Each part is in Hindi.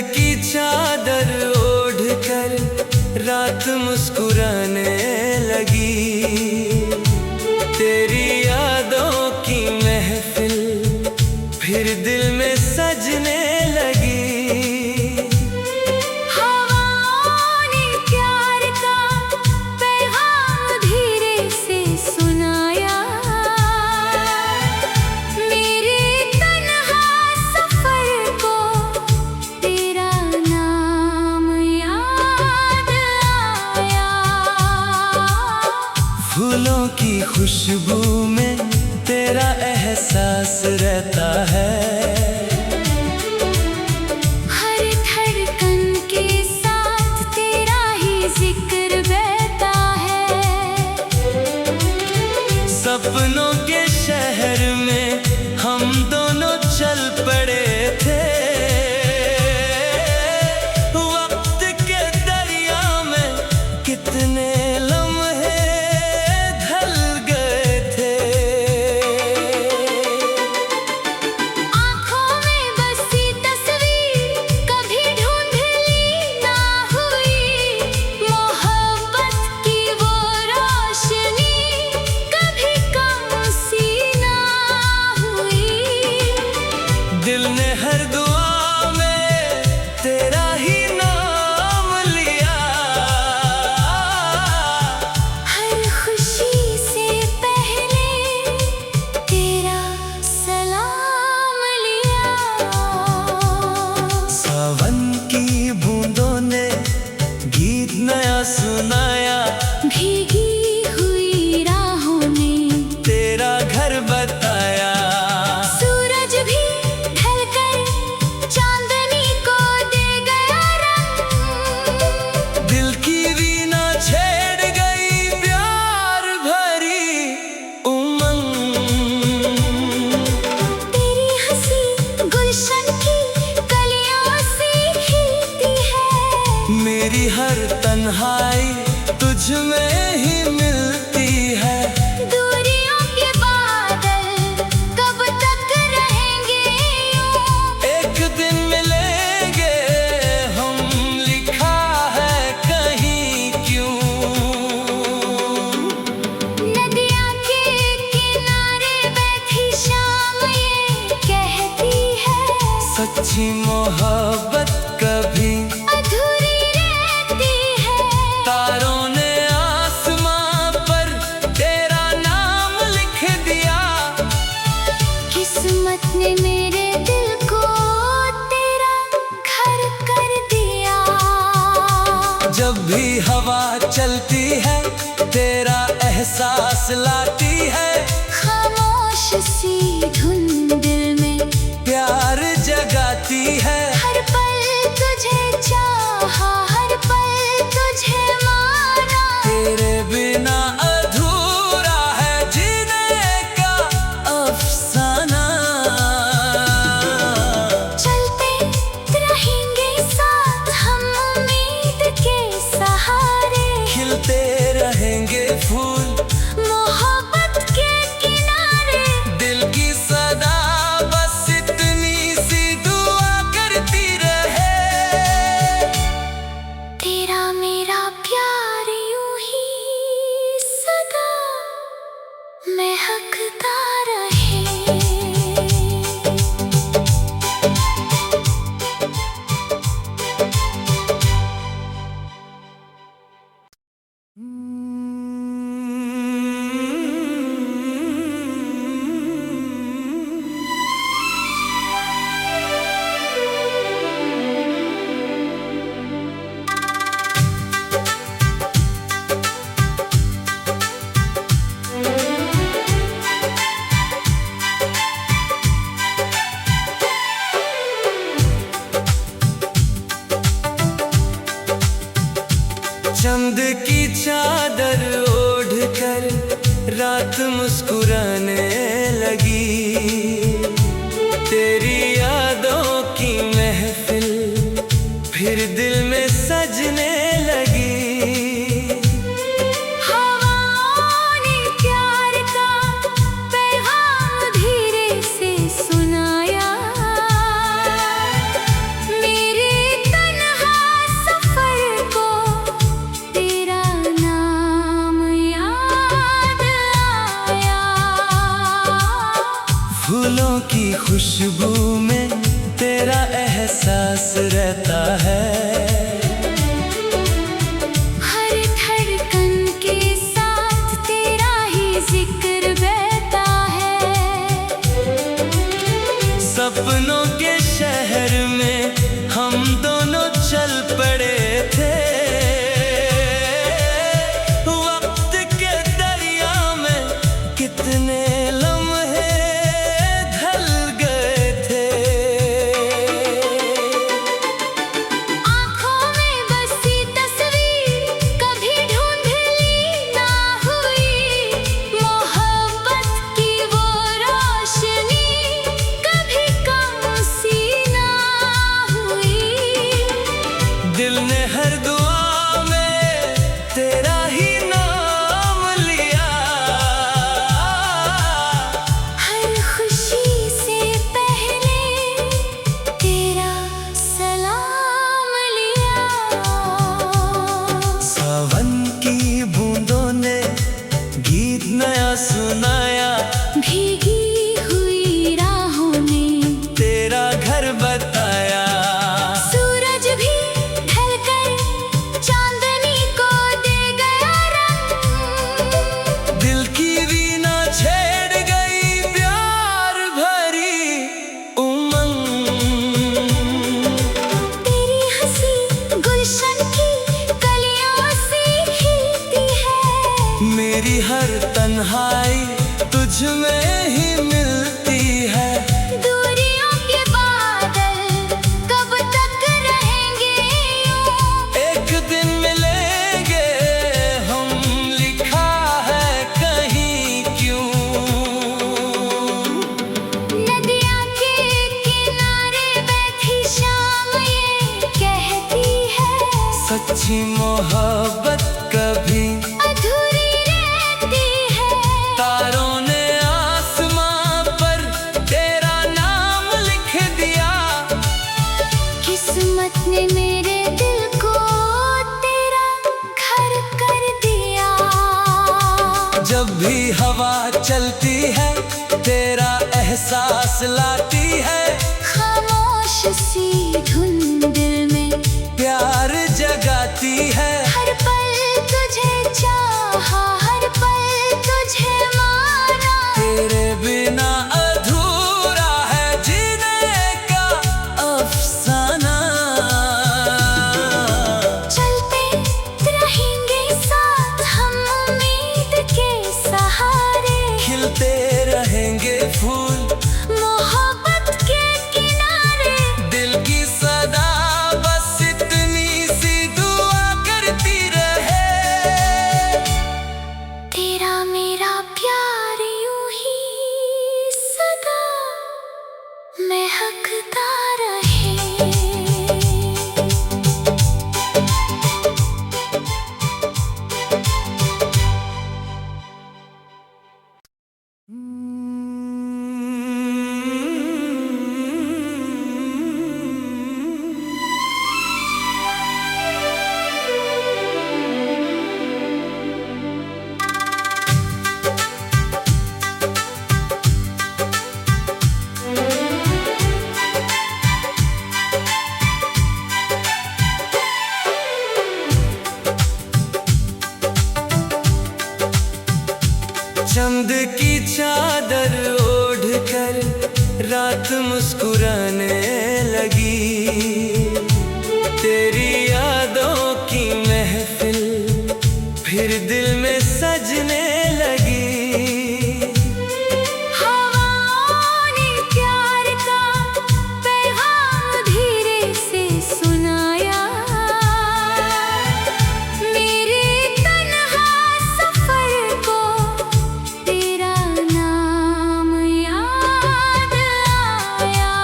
की चादर ओढ़ कर रात मुस्कुराने लगी। तेरी यादों की महफिल फिर दिल में सजने लगी। हवाओं ने प्यार का पैगाम धीरे से सुनाया। मेरे तन्हा सफर को तेरा नाम याद आया। फूलों की खुशबू में तेरा एहसास रहता है। हर धड़कन के साथ तेरा ही जिक्र बहता है। सपनों के शहर में हम दोनों चल पड़े थे। वक्त के दरिया में कितने लम्हे ढल गए थे। आँखों में बसी तस्वीर कभी धुंधली ना हुई। मोहब्बत की वो रोशनी कभी कम सी ना हुई। दिल ने हर दुआ में तेरा ही नाम लिया। हर खुशी से पहले तेरा सलाम लिया। सावन की बूंदों ने गीत नया सुनाया। भीगी हुई राहों में तेरा घर बताया। सूरज भी ढलकर चांदनी को दे गया रंग। दिल की वीणा छेड़ गई प्यार भरी उमंग। तेरी हंसी गुलशन की कलियों से खिलती है। मेरी हर तन्हाई तुझ में ही मिलती है। दूरियों के बादल कब तक रहेंगे यूं। एक दिन मिलेंगे हम, लिखा है कहीं क्यों। नदियाँ के किनारे बैठी शाम ये कहती है। सच्ची मोहब्बत कभी अधूरी रहती है। तारों ने आसमां पर तेरा नाम लिख दिया। किस्मत ने मेरे दिल को तेरा घर कर दिया। जब भी हवा चलती है तेरा एहसास लाती है। खामोश सी धुन दिल में प्यार जगाती है। हर पल तुझे चाहा, हर पल तुझे माना। तेरे बिना अधूरा है जीने का अफसाना। चलते रहेंगे साथ हम उम्मीद के सहारे। खिलते रहेंगे फूल मोहब्बत के किनारे। दिल की सदा बस इतनी सी दुआ करती रहे। तेरा मेरा प्यार यूं ही सदा महकता रहे। चंद की चादर ओढ़ कर रात मुस्कुराने लगी। तेरी यादों की महफिल फिर दिल में सजने लगी। हवाओं ने प्यार का पैगाम धीरे से सुनाया। मेरे रहता है। हर धड़कन के साथ तेरा ही जिक्र बहता है। सपनों के शहर में हम दोनों चल पड़े थे। वक्त के दरिया में कितने लम्हे ढल गए थे। आँखों में बसी तस्वीर कभी धुंधली ना हुई। मोहब्बत की वो रोशनी कभी कम सी ना हुई। दिल ने हर दुआ में तेरा ही नाम लिया। हर खुशी से पहले तेरा सलाम लिया। सावन की बूंदों ने गीत नया सुनाया। भीगी हुई राहों में तेरा घर बताया। सूरज भी ढलकर चांदनी को दे गया रंग। दिल की वीणा छेड़ गई प्यार भरी उमंग। तेरी हंसी गुलशन की कलियों से खिलती है। मेरी हर तन्हाई तुझ में ही मिलती है। दूरियों के बादल कब तक रहेंगे यूं? एक दिन मिलेंगे हम, लिखा है कहीं क्यों। नदियाँ के किनारे बैठी शाम ये कहती है। सच्ची मोहब्बत कभी अधूरी रहती है। तारों ने आसमां पर तेरा नाम लिख दिया। किस्मत ने मेरे दिल को तेरा घर कर दिया। जब भी हवा चलती है तेरा एहसास लाती है। खामोश सी धुन दिल में प्यार जगाती है। हर पल तुझे चाहा, हर पल तुझे माना। तेरे बिना अधूरा है जीने का अफसाना। चलते रहेंगे साथ हम उम्मीद के सहारे। खिलते रहेंगे फूल मोहब्बत के किनारे। दिल की सदा बस इतनी सी दुआ करती रहे। तेरा मेरा प्यार यूं ही सदा महकता रहे। चंद की चादर ओढ़ कर रात मुस्कुराने लगी। तेरी यादों की महफिल फिर दिल में सजने लगी। हवाओं ने प्यार का पैगाम धीरे से सुनाया। मेरे तन्हा सफर को तेरा नाम याद आया।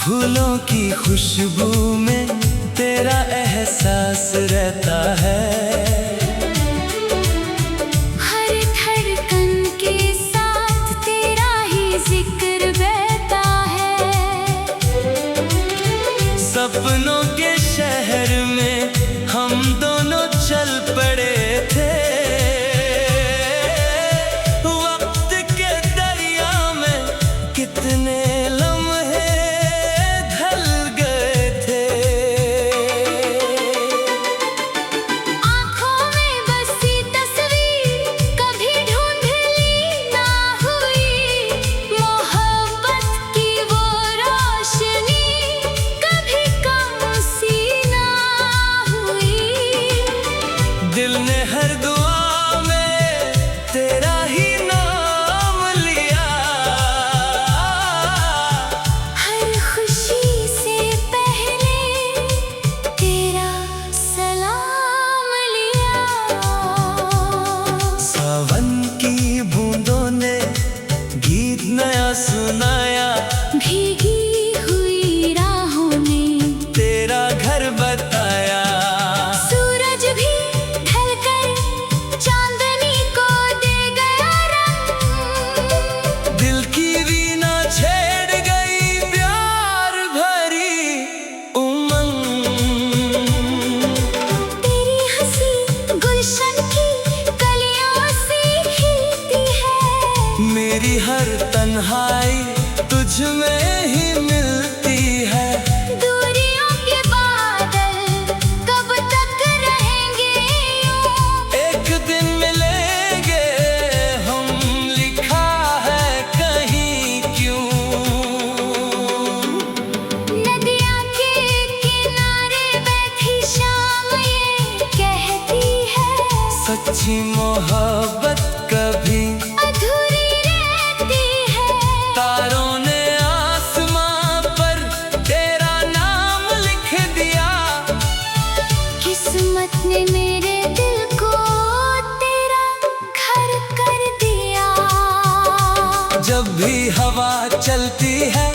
फूलों की खुशबू में तेरा एहसास रहता है। हर धड़कन के साथ तेरा ही जिक्र बहता है। सपनों के शहर में हम दोनों चल पड़े थे। वक्त के दरिया में कितने लम्हे ढल गए। तन्हाई तुझ में ही मिलती है। दूरियों के बादल कब तक रहेंगे यूं? एक दिन मिलेंगे हम, लिखा है कहीं क्यों। नदियाँ के किनारे बैठी शाम ये कहती है, सच्ची मोहब्बत कभी अधूरी रहती है। तारों ने आसमां पर तेरा नाम लिख दिया। किस्मत ने मेरे दिल को तेरा घर कर दिया। जब भी हवा चलती है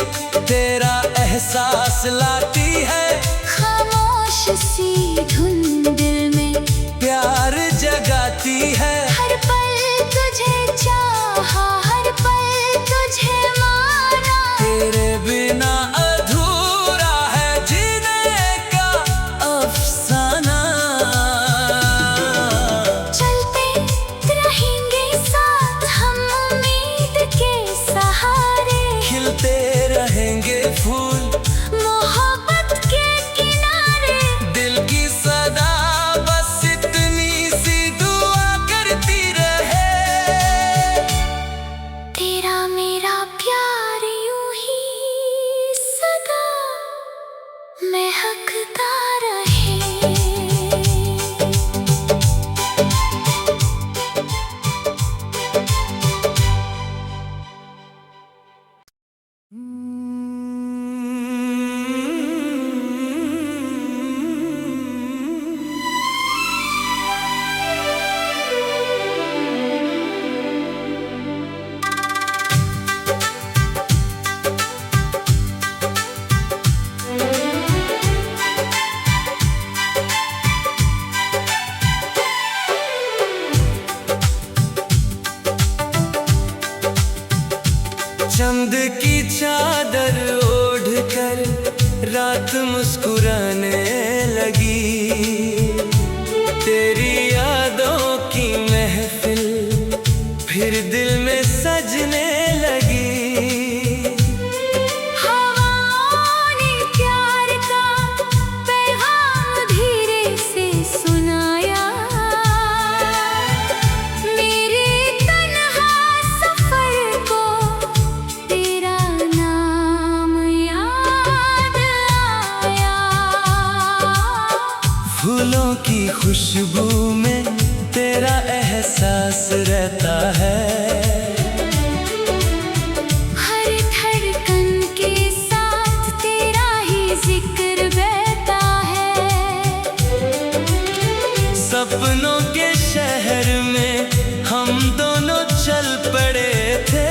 तेरा एहसास लाती है। खामोश सी धुन दिल में प्यार जगाती है। हर पल तुझे चाहा, हर पल तुझे माना। तेरे बिना अधूरा है जीने का अफसाना। चलते रहेंगे साथ हम उम्मीद के सहारे। खिलते रहेंगे फूल मोहब्बत के किनारे। दिल की सदा बस इतनी सी दुआ करती रहे। तेरा मेरा प्यार यूं ही सदा महकता रहे। चंद की चादर ओढ़कर रात मुस्कुराने लगी। तेरी यादों की महफिल फिर दिल में सजने लगी। हवाओं ने प्यार का पैगाम धीरे से सुनाया। मेरे तन्हा सफर को तेरा नाम याद आया। फूलों की खुशबू में तेरा एहसास रहता है। हर धड़कन के साथ तेरा ही जिक्र बहता है। सपनों के शहर में हम दोनों चल पड़े थे।